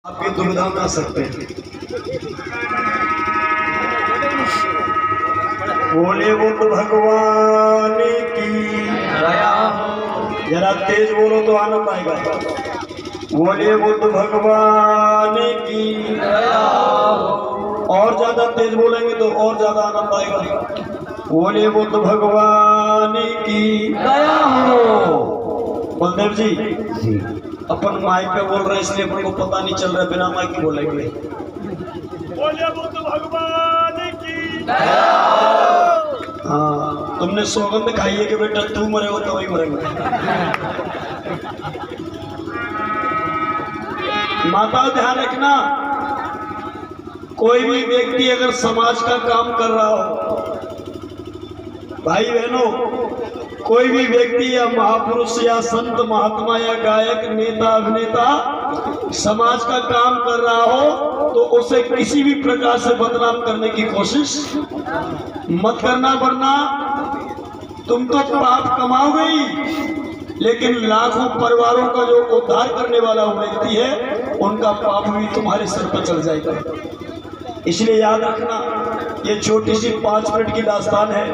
आपकी दुविधा में आ सकते हैं। बोले वो तो भगवान की दया हो। जरा तेज बोलो तो आनंद आएगा। बोले वो तो भगवान की दया हो। और ज्यादा तेज बोलेंगे तो और ज्यादा आनंद आएगा। बोले वो तो भगवान की दया हो। बलदेव जी अपन माइक पे बोल रहे हैं इसलिए अपन को पता नहीं चल रहा, बिना माइक के बोलेंगे। बोले वो तो भगवान की। हाँ, तुमने सौगंध खाई है कि बेटा तू मरे हो तो वही मरेंगे। माता ध्यान रखना, कोई भी व्यक्ति अगर समाज का काम कर रहा हो, भाई बहनों, कोई भी व्यक्ति या महापुरुष या संत महात्मा या गायक नेता अभिनेता समाज का काम कर रहा हो तो उसे किसी भी प्रकार से बदनाम करने की कोशिश मत करना, वरना तुम तो पाप कमाओगे ही, लेकिन लाखों परिवारों का जो उद्धार करने वाला व्यक्ति है उनका पाप भी तुम्हारे सर पर चढ़ जाएगा। इसलिए याद रखना, ये छोटी सी 5 मिनट की दास्तान है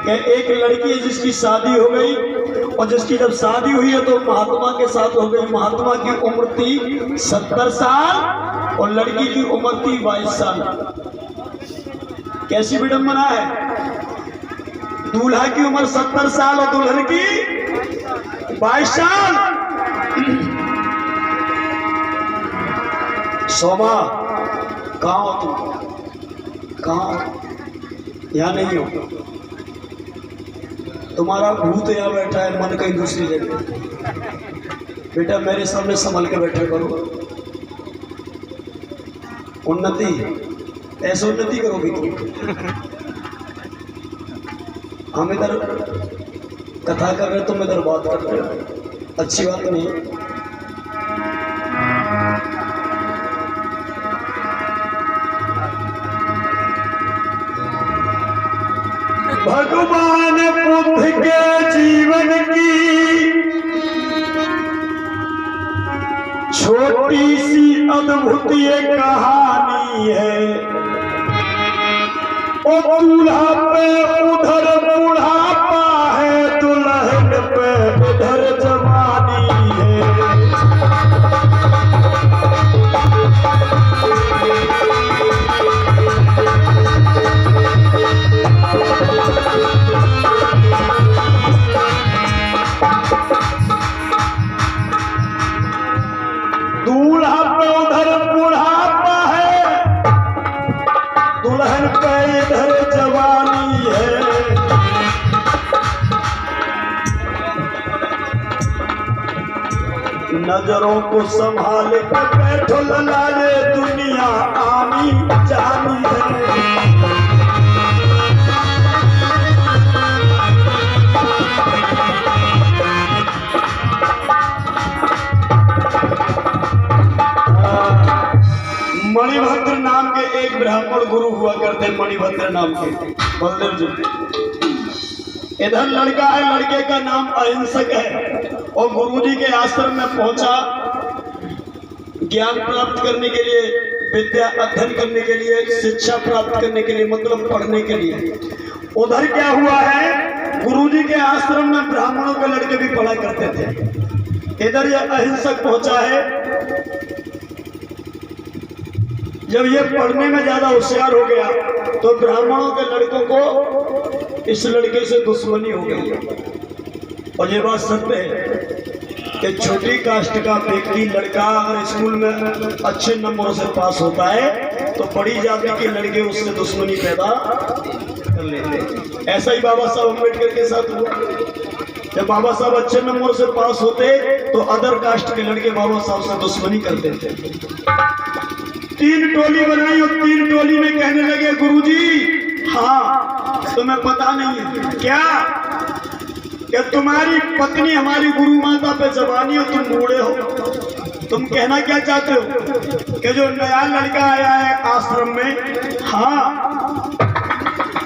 कि एक लड़की है जिसकी शादी हो गई, और जिसकी जब शादी हुई है तो महात्मा के साथ हो गई। महात्मा की उम्र थी 70 साल और लड़की की उम्र थी 22 साल। कैसी विडंबना है, दूल्हा की उम्र 70 साल और दुल्हन की 22 साल। सोमा कहाँ हो तुम, कहाँ? यहाँ नहीं हो, तुम्हारा भूत यहाँ बैठा है, मन कहीं दूसरी जगह। बेटा मेरे सामने संभल के बैठा करो। उन्नति ऐसे उन्नति करोगी तुम। हम इधर कथा कर रहे तुम इधर बात कर रहे हो, अच्छी बात नहीं है। भगवान बुद्ध के जीवन की छोटी सी अद्भुत ये कहानी है। ओ दूल्हा पे उधर बुढ़ापा है, दुल्हन पे उधर जवानी है। दूल्हा पे उधर बुढ़ापा है, दुल्हन पे इधर जवानी है। नजरों को संभाल के बैठो ललाए, दुनिया आनी जानी है। मणिभद्र नाम के एक ब्राह्मण गुरु हुआ करते, मणिभद्र नाम के। बलदेव जी इधर लड़का है, लड़के का नाम अहिंसक है, और गुरुजी के आश्रम में पहुंचा ज्ञान प्राप्त करने के लिए, विद्या अध्ययन करने के लिए, शिक्षा प्राप्त करने के लिए, मतलब पढ़ने के लिए। उधर क्या हुआ है, गुरुजी के आश्रम में ब्राह्मणों के लड़के भी पढ़ा करते थे। इधर यह अहिंसक पहुंचा है। जब ये पढ़ने में ज्यादा होशियार हो गया तो ब्राह्मणों के लड़कों को इस लड़के से दुश्मनी हो गई। और ये बात सत्य है कि छोटी कास्ट का व्यक्ति लड़का अगर स्कूल में अच्छे नंबरों से पास होता है तो बड़ी जाति के लड़के उससे दुश्मनी पैदा कर लेते। ऐसा ही बाबा साहब अम्बेडकर के साथ हुआ। जब बाबा साहब अच्छे नंबरों से पास होते तो अदर कास्ट के लड़के बाबा साहब से दुश्मनी करते थे। 3 टोली बनाई और 3 टोली में कहने लगे, गुरुजी हाँ तुम्हें पता नहीं है क्या कि तुम्हारी पत्नी हमारी गुरु माता पे जवानी हो, तुम बूढ़े हो। तुम कहना क्या चाहते हो कि जो नया लड़का आया है आश्रम में, हाँ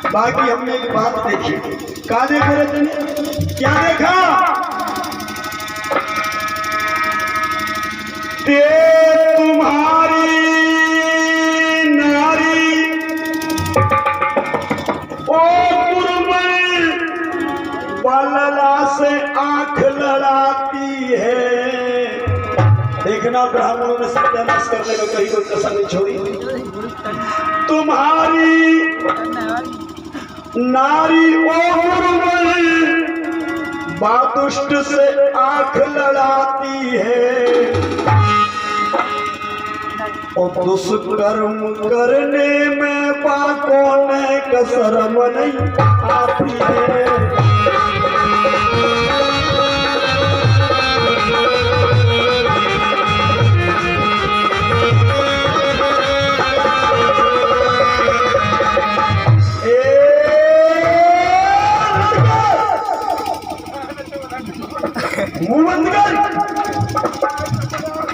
बाकी हमने एक बात देखी। क्या देखो रे तुमने, क्या देखा? ते तुम्हारी नारी ओ गुरुमल बलला से आंख लड़ाती है। देखना ब्राह्मणों ने सत्यानाश करने को कहीं कोई कसर नहीं छोड़ी। तुम्हारी नारी ओ गुरुमल बादुष्ट से आंख लड़ाती है और दुष्कर्म करने में पाकों ने कसरम नहीं आती है।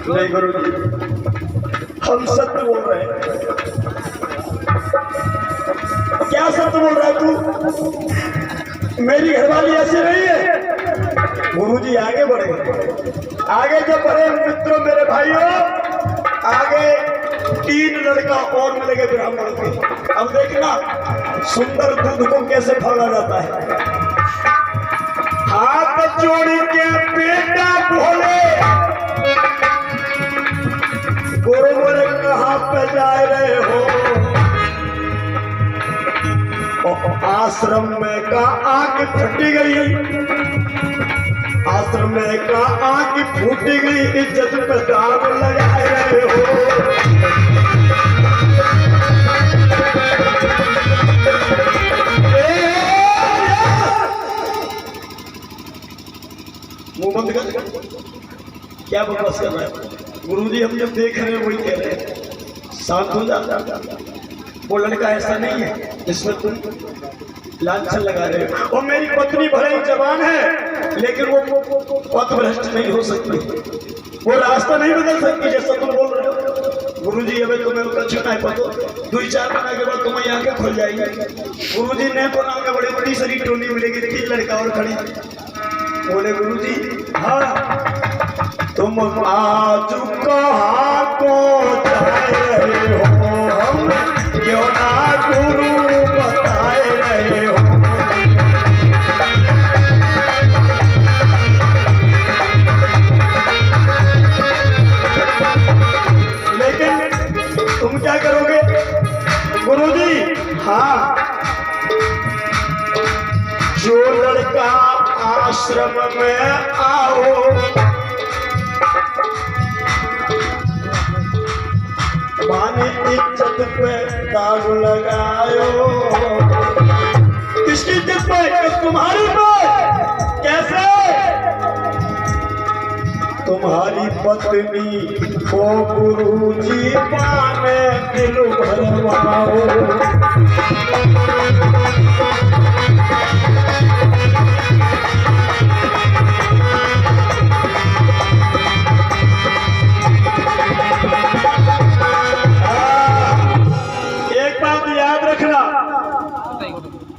नहीं गुरु जी, हम सत्य बोल रहे हैं। क्या सत्य बोल रहा है तू? मेरी घरवाली ऐसी नहीं है। गुरु जी आगे बढ़े, आगे जब बढ़े मित्रों मेरे भाइयों, आगे 3 लड़का और मिलेंगे ब्राह्मण के। अब देखना सुंदर दूध को कैसे फाड़ा जाता है। हाथ जोड़ के बेटा बोले गुरुवर कहाँ पे जा रहे हो? आश्रम में का आग फट गई, आश्रम में का आग फूट गई, इज्जत पे दाग लगा रहे हो। मुंह बंद कर, क्या बकवास कर रहा है? गुरुजी हम जब देख रहे हैं वही कह रहे हैं, शांत हो जा। वो लड़का ऐसा नहीं है जिसमें तुम लांछन लगा रहे हो। और मेरी पत्नी भले ही जवान है लेकिन वो पथ भ्रष्ट नहीं हो सकती, वो रास्ता नहीं बदल सकती जैसा तुम बोल रहे हो। गुरुजी अभी तुम्हें दक्षिणा है पतो, 2-4 महीना के बाद तुम्हें आंखें खुल जाएगी। गुरुजी ने बोला के बड़ी बड़ी सारी टोली मिलेगी, 3 लड़का और खड़ी। बोले गुरुजी हाँ तुम आज कहाँ को जाए रहे हो? हम क्यों ना गुरु बताए रहे हो? लेकिन तुम क्या करोगे? गुरुजी हाँ, जो लड़का आश्रम में आओ माने इज्जत पे दाग लगायो। किसकी इज्जत पे? तुम्हारी पे। कैसे? तुम्हारी पत्नी को गुरुजी पाने दिल भरवाओ।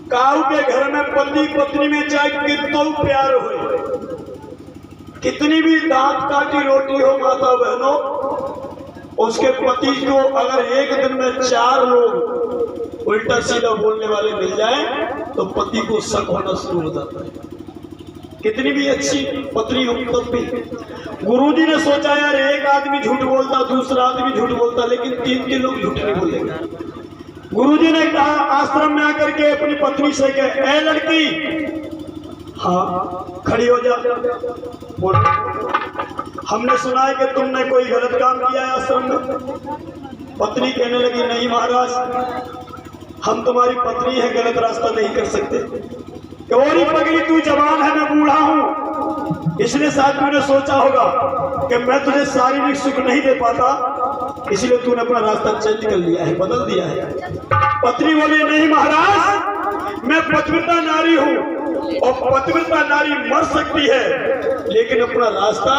काऊ के घर में पति पत्नी में चाहे कितना प्यार हो, कितनी भी दांत काटी रोटी हो माता बहनों, उसके पति को अगर एक दिन में 4 लोग उल्टा सीधा बोलने वाले मिल जाएं तो पति को शक होना शुरू हो जाता है। कितनी भी अच्छी पत्नी हो तब भी। गुरुजी ने सोचा यार एक आदमी झूठ बोलता, दूसरा आदमी झूठ बोलता, लेकिन 3 लोग झूठ नहीं बोलेंगे। गुरुजी ने कहा आश्रम में आकर के अपनी पत्नी से कहे, ए लड़की हाँ खड़ी हो जा। बोल, हमने सुना है कि तुमने कोई गलत काम किया है आश्रम में। पत्नी कहने लगी नहीं महाराज, हम तुम्हारी पत्नी है, गलत रास्ता नहीं कर सकते। गौरी पगड़ी तू जवान है, मैं बूढ़ा हूँ, इसलिए साथियों ने सोचा होगा कि मैं तुझे शारीरिक सुख नहीं दे पाता, इसलिए तूने अपना रास्ता चेंज कर लिया है, बदल दिया है। पत्नी बोली नहीं महाराज, मैं पतिव्रता नारी हूँ और पतिव्रता नारी मर सकती है लेकिन अपना रास्ता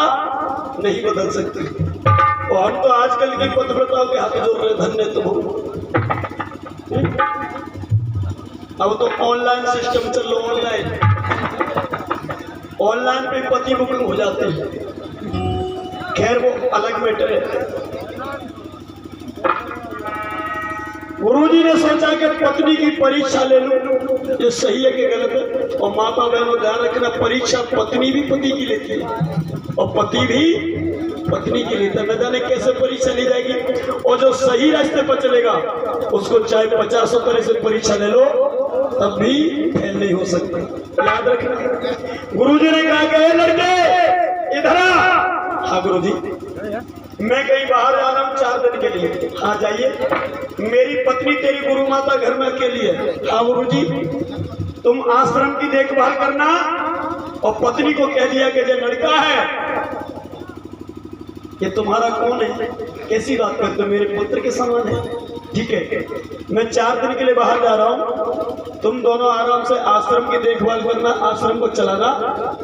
नहीं बदल सकती। और हम तो आजकल की पतिव्रताओं के हाथ जोड़ रहे, धन्य तुम। अब तो ऑनलाइन सिस्टम चल लो, ऑनलाइन पे पति बुकिंग हो जाते हैं। खैर वो अलग मैटर है। गुरुजी ने सोचा कि पत्नी की परीक्षा ले लूं, ये सही है कि गलत है। और माता बहनों ध्यान रखना, परीक्षा पत्नी भी पति की लेती है और पति भी पत्नी की लेता है। न जाने कैसे परीक्षा ली जाएगी। और जो सही रास्ते पर चलेगा उसको चाहे 50 तरह से परीक्षा ले लो तब भी फेल नहीं हो सकता, याद रखना। गुरुजी ने कहा कि लड़के इधर आ। हाँ गुरुजी, मैं कहीं बाहर जा रहा हूँ 4 दिन के लिए। हाँ जाइए। मेरी पत्नी तेरी गुरु माता घर में अकेली है। हाँ गुरुजी, तुम आश्रम की देखभाल करना। और पत्नी को कह दिया कि जो लड़का है ये तुम्हारा कौन है, कैसी बात करते हो, मेरे पुत्र के समान है। ठीक है, मैं 4 दिन के लिए बाहर जा रहा हूँ, तुम दोनों आराम से आश्रम की देखभाल करना, आश्रम को चलाना,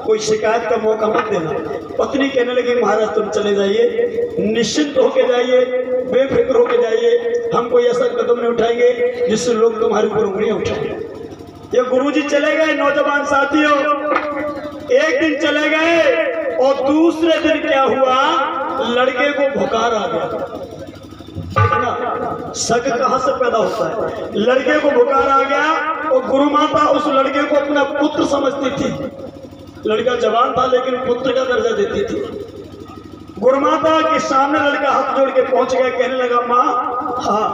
कोई शिकायत का मौका मत देना। पत्नी कहने लगी महाराज तुम चले जाइए, निश्चिंत होके जाइए, बेफिक्र होके जाइए, हम कोई ऐसा कदम नहीं उठाएंगे जिससे लोग तुम्हारे ऊपर उंगलियां उठाएंगे। ये गुरुजी चले गए। नौजवान साथियों, एक दिन चले गए और दूसरे दिन क्या हुआ, लड़के को बुखार आ गया। देखना शक कहां से पैदा होता है। लड़के को बुखार आ गया और गुरु माता उस लड़के को अपना पुत्र समझती थी। लड़का जवान था लेकिन पुत्र का दर्जा देती थी। गुरु माता के सामने लड़का हाथ जोड़ के पहुंच गया, कहने लगा माँ हाँ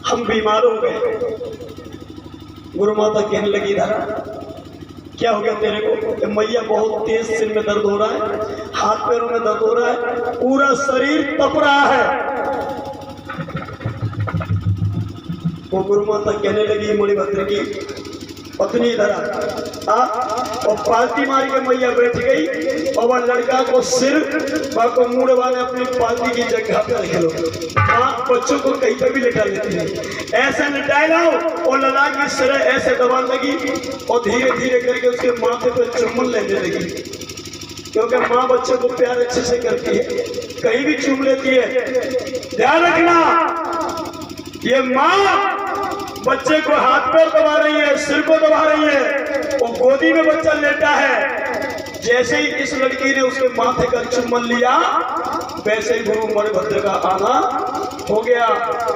हम बीमार हो गए। गुरु माता कहने लगी इधर क्या हो गया तेरे को। मैया बहुत तेज सिर में दर्द हो रहा है, हाथ पैरों में दर्द हो रहा है, पूरा शरीर तप रहा है। वो गुरु माता कहने लगी मणिभद्र की पत्नी इधर आ। और पालती मार के मैया बैठ गई और वह लड़का को सिर को मुड़ वाले अपनी पालती की जगह पे रख लो। माँ बच्चों को कहीं पे भी लिटा लेती है, ऐसे लिटाए लाओ। और लड़ा की सिर ऐसे दबाने लगी और धीरे धीरे करके उसके माथे पे चुम्बन लेने लगी, क्योंकि माँ बच्चे को प्यार अच्छे से करती है, कहीं भी चूम लेती है। ध्यान रखना, ये माँ बच्चे को हाथ पैर दबा रही है, सिर को दबा रही है और गोदी में बच्चा लेटा है। जैसे ही इस लड़की ने उसके माथे का चुम्बन लिया वैसे ही गुरु मणिभद्र का आना हो गया।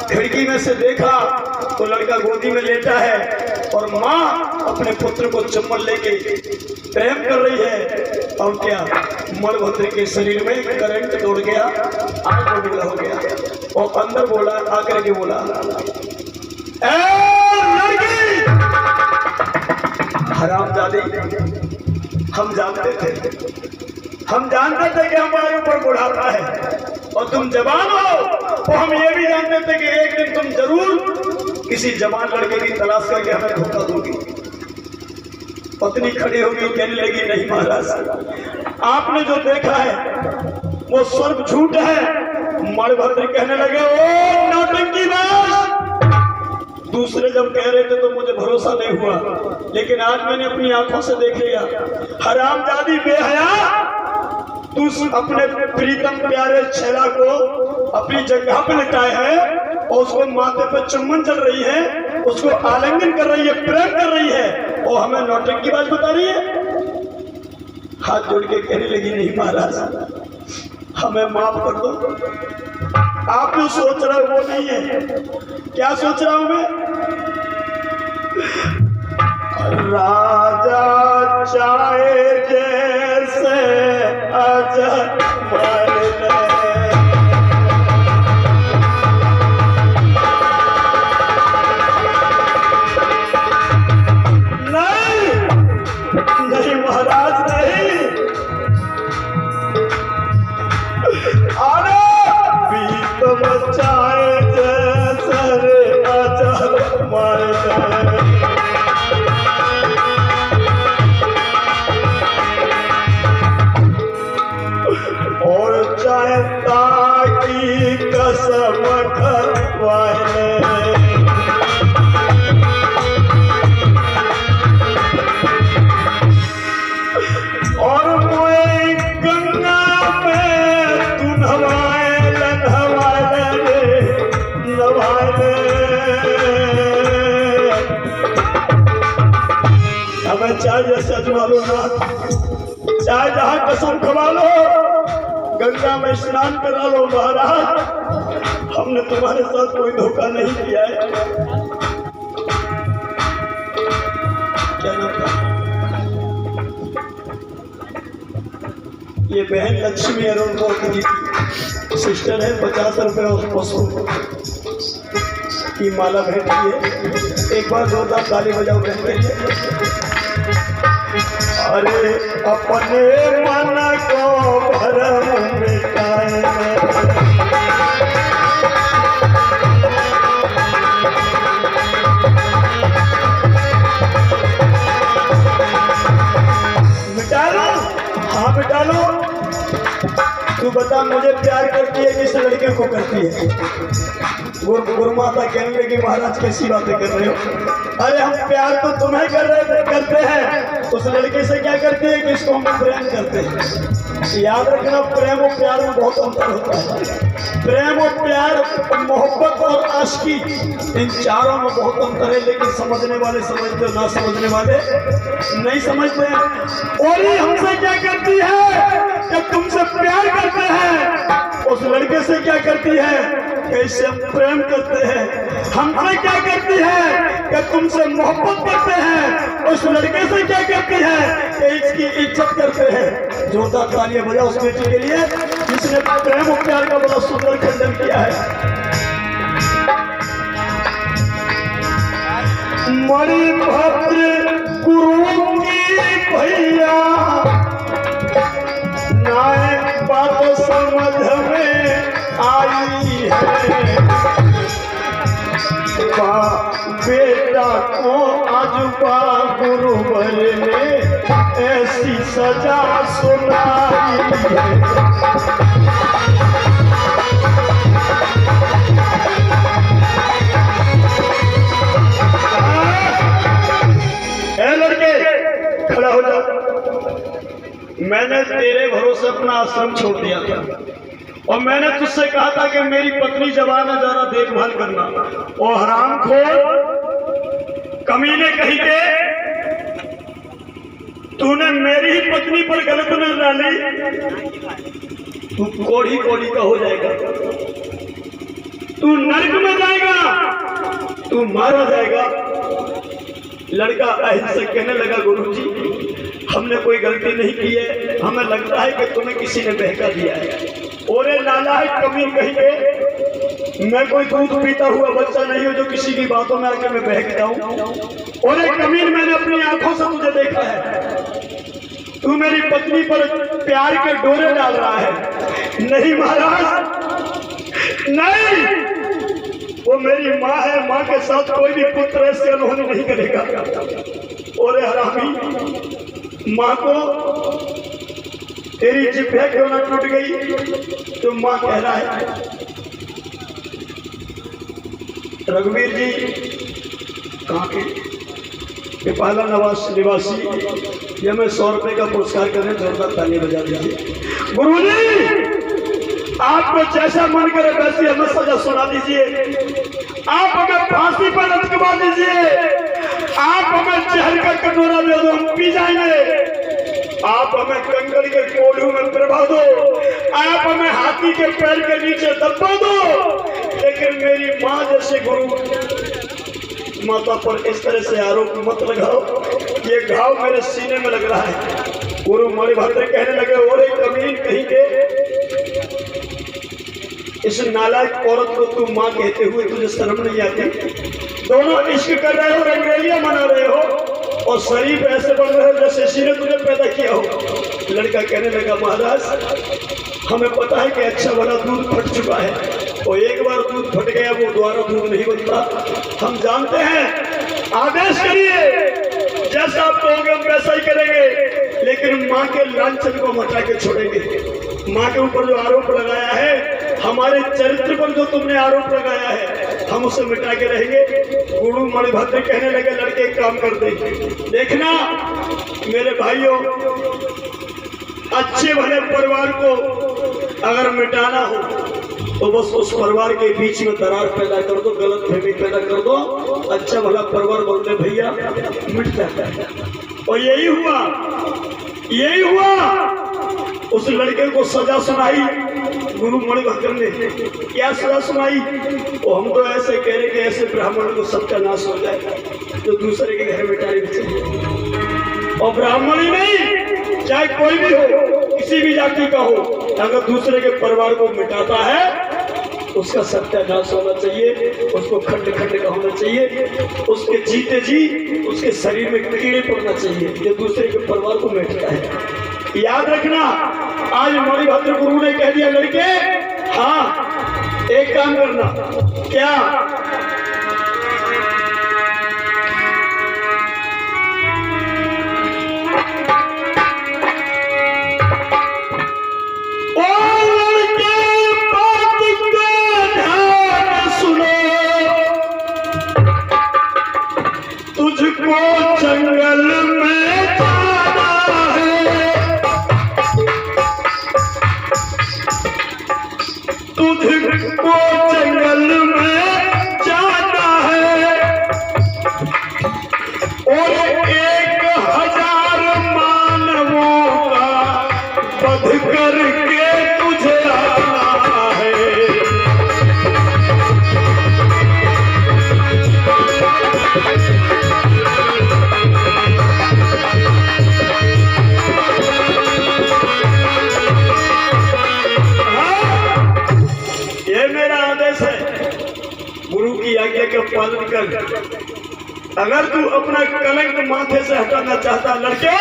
खिड़की में से देखा तो लड़का गोदी में लेटा है और माँ अपने पुत्र को चुम्बन लेके प्रेम कर रही है। और क्या, मणिभद्र के शरीर में करंट दौड़ गया, आग उगला हो गया और अंदर बोला, आकर के बोला लड़की हरामजादी, हम जानते थे कि हमारे ऊपर बुढ़ापा है और तुम जवान हो, और हम ये भी जानते थे कि एक दिन तुम जरूर किसी जवान लड़के की तलाश करके हमें धोखा दोगी। पत्नी खड़ी होगी, कहने लगी नहीं महाराज, आपने जो देखा है वो सर्व झूठ है। मणिभद्र कहने लगे ओ नौटंकीबाज। दूसरे जब कह रहे थे तो मुझे भरोसा नहीं हुआ, लेकिन आज मैंने अपनी आंखों से देख लिया। हरामजादी बेहया, तू अपने प्रीतम प्यारे छैला को अपनी जगह पे लिटाए है और उसको माथे पे चुम्बन चल रही है, उसको आलिंगन कर रही है, प्रेम कर रही है और हमें नौटंकीबाज बता रही है। हाथ जोड़ के कहने लगी नहीं महाराज, हमें माफ कर दो। आप जो सोच रहे हो वो नहीं है। क्या सोच रहा हूं मैं? राजा चाहे जैसे अजब नहीं महाराज नहीं, चाहे जैसे अजब मारे और चाहे ताकि कसम खवाए और मोए गंगा में तू नवाए हमें चाहे जैसे अजमा लो ना, चाहे जहां कसम खवा लो, गंगा में स्नान करा लो महाराज, हमने तुम्हारे साथ कोई धोखा नहीं किया है। क्या नाम था? ये बहन लक्ष्मी अरुण मोदी जी की सिस्टर है। 50 रुपये उसको की माला भेंट की है। एक बार जोरदार ताली बजाओ बहन के लिए। अरे अपने मन को भरम मिटाए, मिटा लो। हाँ मिटा लो। तू बता मुझे प्यार करती है किस लड़के को करती है? गुरु माता कहने लगी महाराज कैसी बातें कर रहे हो? अरे हम प्यार तो तुम्हें करते हैं, उस लड़के से क्या करती है? किसको हम प्रेम करते हैं। याद रखना, प्रेम और प्यार में बहुत अंतर होता है। प्रेम और प्यार, मोहब्बत और आशिकी, इन चारों में बहुत अंतर है। लेकिन समझने वाले समझते, ना समझने वाले नहीं समझते हैं। और ये हमसे क्या करती है? जब तुमसे प्यार करते हैं, उस लड़के से क्या करती है? कैसे हम प्रेम करते हैं। हमसे क्या करती है? कि तुमसे मोहब्बत करते हैं। उस लड़के से क्या करती है? कि इसकी इज्जत करते हैं। जोरदार तालियां बजाओ उस बेटी के लिए जिसने प्रेम और प्यार का बड़ा सुंदर खंडन किया है। मणिभद्र गुरु की भैया नाय बात समझ में आई है। बेटा को आजुबा गुरुवर ने ऐसी सजा सुनाई है। लड़के खड़ा हो जा। मैंने तेरे भरोसे अपना आश्रम छोड़ दिया था और मैंने तुझसे कहा था कि मेरी पत्नी जवान है, जरा देखभाल करना। और हरामखोर कमीने कहीं के, तूने मेरी ही पत्नी पर गलत नजर डाली। तू कोड़ी कोड़ी का हो जाएगा, तू नरक में जाएगा, तू मारा जाएगा। लड़का अहिंसक कहने लगा, गुरुजी हमने कोई गलती नहीं की है, हमें लगता है कि तुम्हें किसी ने बहका दिया है। और नालायक कमीन कहीं के, मैं कोई दूध पीता हुआ बच्चा नहीं हूं जो किसी की बातों में आके मैं बहक जाऊं। और कमीन, मैंने अपनी आंखों से तुझे देखा है, तू मेरी पत्नी पर प्यार के डोरे डाल रहा है। नहीं महाराज, नहीं, वो मेरी माँ है, माँ के साथ कोई भी पुत्र ऐसे अनहोनी नहीं करेगा। और हरामी, माँ को तेरी जिभ्या क्यों ना टूट गई? तो माँ कह रहा है, रघुवीर जी कहाँ के? पिपाला निवासी, ये मैं 100 रुपए का पुरस्कार करने, जोरदार ताली बजा दीजिए। गुरुजी आपको जैसा मन करे वैसी हमें सजा सुना दीजिए। आप हमें फांसी पर लटकवा दीजिए, आप हमें जहर का कटोरा दे दो, हम पी जाएंगे। आप हमें कंकड़ के कोल्हू में प्रभा दो, आप हमें हाथी के पैर के नीचे दबा दो। लेकिन मेरी माँ जैसे गुरु माता पर इस तरह से आरोप मत लगाओ, ये घाव मेरे सीने में लग रहा है। गुरु मणिभद्र कहने लगे, और एक कमीन कहीं के, इस नालायक औरत को तू माँ कहते हुए तुझे शर्म नहीं आती? दोनों इश्क कर रहे हो, रंगरेलियां मना रहे हो, और शरीफ ऐसे बन रहे हो जैसे इसी ने तुझे पैदा किया हो। लड़का कहने लगा, महाराज हमें पता है कि अच्छा वाला दूध फट चुका है, और एक बार दूध फट गया वो दोबारा दूध नहीं बनता। हम जानते हैं, आदेश करिए, जैसा आप कहोगे हम वैसा ही करेंगे। लेकिन माँ के लांछन को मचा के छोड़ेंगे। माँ के ऊपर जो आरोप लगाया है, हमारे चरित्र पर जो तुमने आरोप लगाया है, हम उसे मिटा के रहेंगे। गुरु मणिभद्र कहने लगे, लड़के एक काम कर दे, देखना मेरे भाइयों, अच्छे भले परिवार को अगर मिटाना हो तो बस उस परिवार के बीच में दरार पैदा कर दो, गलतफहमी पैदा कर दो, अच्छा भला परिवार बोलते भैया मिट जाता है। और यही हुआ। उस लड़के को सजा सुनाई गुरु मणिभद्र ने। क्या सजा सुनाई? वो हम तो ऐसे कह रहे कि ऐसे ब्राह्मण को सबका नाश हो जाए जो दूसरे के घर में टाइम बचे। और ब्राह्मण ही नहीं, चाहे कोई भी हो, किसी भी जाति का हो, अगर दूसरे के परिवार को मिटाता है उसका सत्यानाश होना चाहिए, उसको खंड खंड का होना चाहिए, उसके जीते जी उसके शरीर में कीड़े पड़ना चाहिए जो दूसरे के परिवार को मिटाता है। याद रखना, आज मणिभद्र गुरु ने कह दिया लड़के, हाँ एक काम करना। क्या? तुझको जंगल में जाना है, तुझको जंगल में जाना है, और 1000 मानवों का वध करके तुझे आना है। गुरु की आज्ञा का पालन कर। अगर तू अपना कलंक माथे से हटाना चाहता लड़के,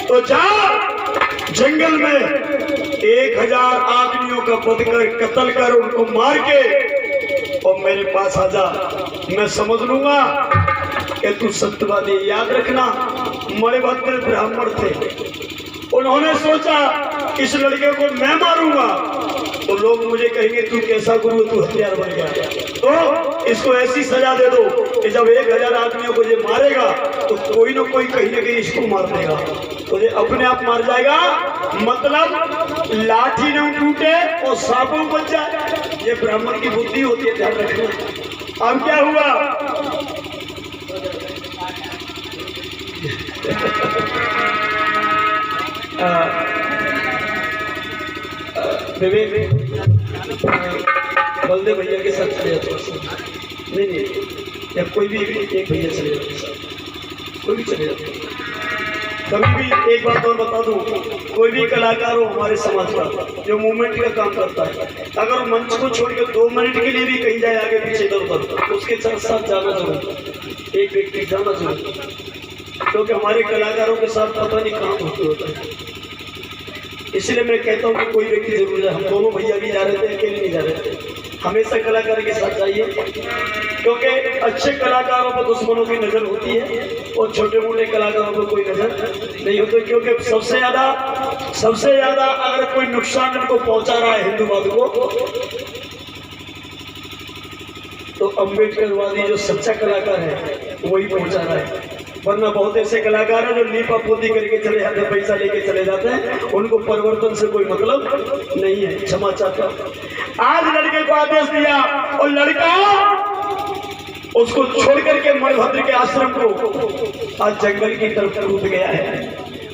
तो जा जंगल में 1000 आदमियों का वध कर, कत्ल कर, उनको मार के और मेरे पास आजा। मैं समझ लूंगा कि तू सत्यवादी। याद रखना, मणिभद्र ब्राह्मण थे। उन्होंने सोचा इस लड़के को मैं मारूंगा तो लोग मुझे कहेंगे तू कैसा गुरु, तू हथियार बन गया, तो इसको ऐसी सजा दे दो कि जब 1000 आदमियों को ये मारेगा तो कोई ना कोई कहीं ना कहीं इसको मार देगा, तो ये अपने आप मार जाएगा। मतलब लाठी न टूटे और सांपों बच जाए। ये ब्राह्मण की बुद्धि होती है, ध्यान रखना। अब क्या हुआ? विवेक बलदेव भैया के साथ चले जाते। नहीं, या कोई भी एक भैया चले जाते, कोई भी चले जाते। कभी भी एक बात और बता दूं, कोई भी कलाकार हो हमारे समाज का जो मूवमेंट का काम करता है, अगर मंच को छोड़ के 2 मिनट के लिए भी कहीं जाए आगे पीछे इधर उधर, उसके साथ जाना जरूर, एक व्यक्ति जाना जरूर, क्योंकि हमारे कलाकारों के साथ पता नहीं कहाँ होता है। इसलिए मैं कहता हूँ कि कोई व्यक्ति जरूर जाए। हम दोनों भैया भी जा रहे थे, अकेले नहीं जा रहे थे। हमेशा कलाकार के साथ जाइए, क्योंकि अच्छे कलाकारों पर दुश्मनों की नजर होती है और छोटे मोटे कलाकारों पर कोई नजर नहीं होती, क्योंकि सबसे ज्यादा अगर कोई नुकसान उनको पहुंचा रहा है हिंदूवाद को, तो अम्बेडकरवादी जो सच्चा कलाकार है वही पहुंचा रहा है। वरना बहुत ऐसे कलाकार हैं जो लीपा पोती करके चले जाते हैं, पैसा लेके चले जाते हैं, उनको परिवर्तन से कोई मतलब नहीं है। क्षमा चाहता हूं। आज लड़के को आदेश दिया और लड़का उसको छोड़ करके मणिभद्र के आश्रम को आज जंगल की तरफ कूद गया है।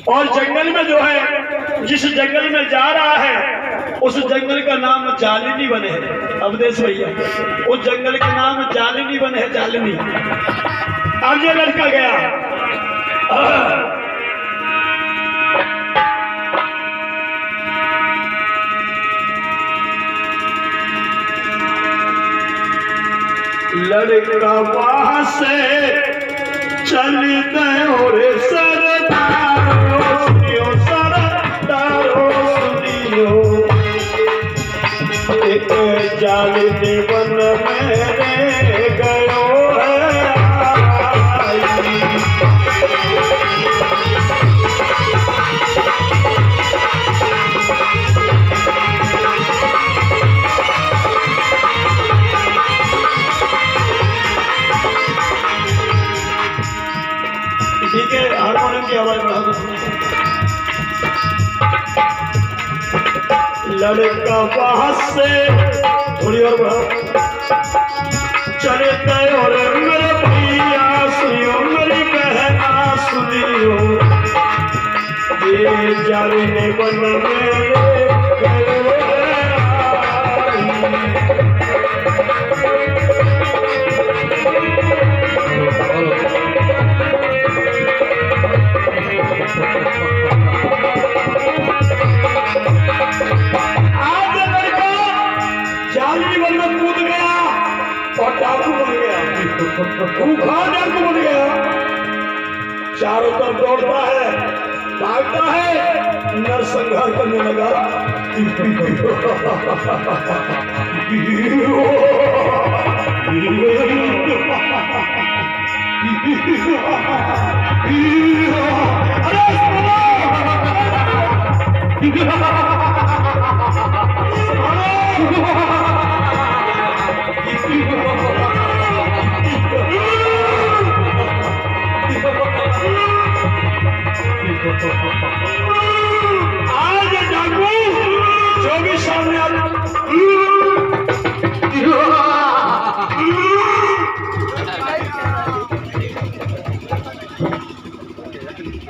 और जंगल में जो है, जिस जंगल में जा रहा है उस जंगल का नाम जालिनी वन है। अवधेश भैया, उस जंगल का नाम जालिनी वन है, जालिनी। अब ये लड़का गया, लड़का वहां से चल गयो रे सरदारो, सुनियो सरदारो सुनियो, एक जालिनी वन में रह गयो है। ठीक है, हारमोनियम की आवाज बढ़ा दो। लड़का वहां से थोड़ी और बढ़ाओ, चले गए और मेरे भैया सुनियो, मेरी बहना सुनियो, ये जाने मन में डाकू बन गया, खूंखार डाकू बन गया। चारों तरफ दौड़ता है, भागता है, नरसंहार करने लगा।